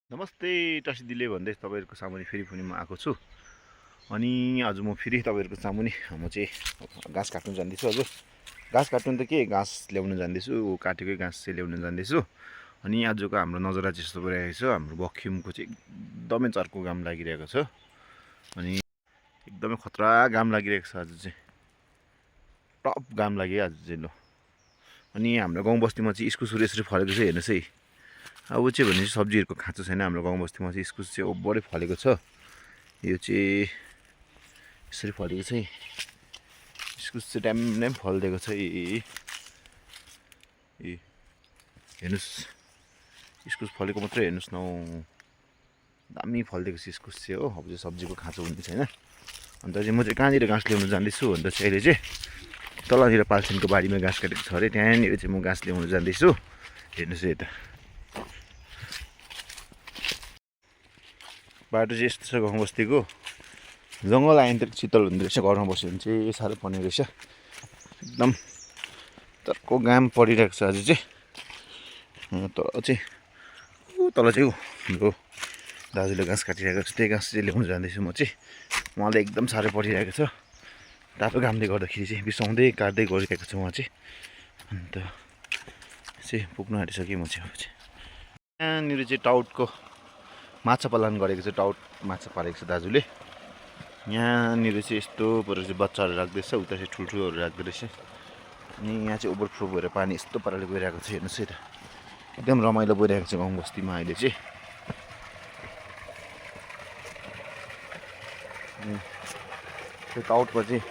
नमस्ते टसी दिले भन्दै तपाईँहरूको सामुने फेरि पनि म आएको छु। अनि आज म फेरि तपाईँहरूको सामुने म चाहिँ घाँस काट्नु जाँदैछु। हजुर घाँस काट्नु त के घाँस ल्याउनु जाँदैछु, काटेकै घाँस चाहिँ ल्याउनु जाँदैछु। अनि आजको हाम्रो नजरा चाहिँ यस्तो भइरहेको छ, हाम्रो बक्खुमको चाहिँ एकदमै चर्को घाम लागिरहेको छ। अनि एकदमै खतरा घाम लागिरहेको छ आज चाहिँ, टप घाम लाग्यो आज चाहिँ। ल अनि हाम्रो गाउँ बस्तीमा चाहिँ इस्कुसहरू यसरी फलेको छ, हेर्नुहोस् है। अब चाहिँ भने चाहिँ सब्जीहरूको खाँचो छैन हाम्रो गाउँ बस्तीमा चाहिँ। इस्कुस चाहिँ ओभरै फलेको छ, यो चाहिँ यसरी फलेको छ है। इस्कुस चाहिँ ड्याम फलिदिएको छ है। हेर्नुहोस् इस्कुस फलेको मात्रै हेर्नुहोस् न, दामी फलिदिएको छ इस्कुस चाहिँ हो। अब चाहिँ सब्जीको खाँचो हुने छैन। अन्त चाहिँ म चाहिँ कहाँनिर घाँस ल्याउनु जाँदैछु भन्दा चाहिँ अहिले चाहिँ तलनिर पाल्सिनको बारीमा घाँस काटेको छ अरे, त्यहाँनिर चाहिँ म घाँस ल्याउनु जाँदैछु। हेर्नुहोस् है, यता बाटो चाहिँ यस्तो छ गाउँ बस्तीको। जङ्गल आयो भने त शीतल हुँदो रहेछ, घरमा बस्यो भने चाहिँ साह्रो पर्ने रहेछ। एकदम चर्को घाम परिरहेको छ आज चाहिँ। तल चाहिँ हाम्रो दाजुले घाँस काटिरहेको छ, त्यही घाँस चाहिँ ल्याउनु जाँदैछु म चाहिँ। उहाँलाई एकदम साह्रो परिरहेको छ, तातो घामले गर्दाखेरि चाहिँ बिसाउँदै काट्दै गरिरहेको छ उहाँ चाहिँ। अन्त चाहिँ पुग्नु आँटिसकेँ म चाहिँ। अब चाहिँ यहाँनिर चाहिँ टाउटको माछा पालन गरेको छ, टाउट माछा पालेको छ दाजुले। यहाँनिर चाहिँ यस्तो पारेर चाहिँ बच्चाहरू राख्दैछ, उता चाहिँ ठुल्ठुलोहरू राख्दो रहेछ। अनि यहाँ चाहिँ ओभरफ्लो भएर पानी यस्तो पाराले गइरहेको छ, हेर्नुहोस् है त। एकदम रमाइलो भइरहेको छ गाउँ बस्तीमा अहिले चाहिँ। त्यो टाउटमा चाहिँ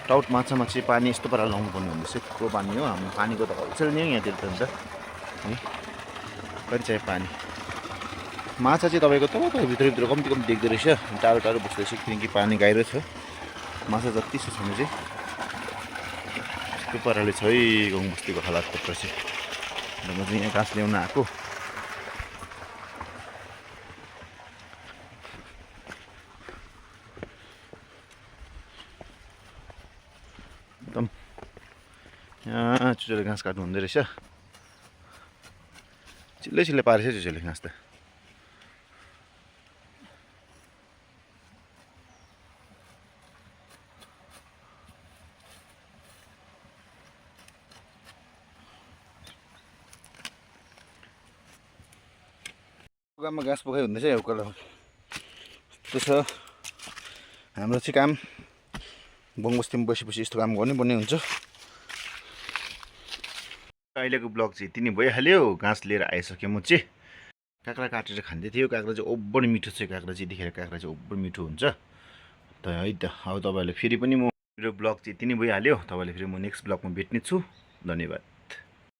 टाउट माछामा चाहिँ पानी यस्तो पाराले लाउनु पर्ने हुँदैछ। को पानी हो हाम्रो पानीको त होलसेल नै हो यहाँतिर त। अन्त है कति चाहियो पानी। माछा चाहिँ तपाईँको तल भित्र कम्ती कम्ती देख्दो रहेछ, टाढो टाढो बस्दैछ, किनकि पानी गहिरो छ। माछा जति छ छनु चाहिँ यस्तो पाराले छ है गाउँ बस्तीको हालत पत्र चाहिँ। र म चाहिँ यहाँ घाँस ल्याउन आएको। एकदम यहाँ चुचोले घाँस काट्नु हुँदो रहेछ, चिल्लै चिल्लै पारेछ चुचोले घाँस त। गाउँमा घाँस पोखाइ हुँदैछ है उकालो। यस्तो छ हाम्रो चाहिँ काम। गाउँ बस्तीमा बसेपछि यस्तो काम गर्नुपर्ने हुन्छ। अहिलेको ब्लग चाहिँ यति नै भइहाल्यो। घाँस लिएर आइसकेँ म चाहिँ। काँक्रा काटेर खाँदै थियो, काँक्रा चाहिँ ओभर मिठो छ। काँक्रा चाहिँ यतिखेर काँक्रा चाहिँ ओभर मिठो हुन्छ त है त। अब तपाईँहरूले फेरि पनि म मेरो ब्लग चाहिँ यति नै भइहाल्यो। तपाईँले फेरि म नेक्स्ट ब्लगमा भेट्ने छु। धन्यवाद।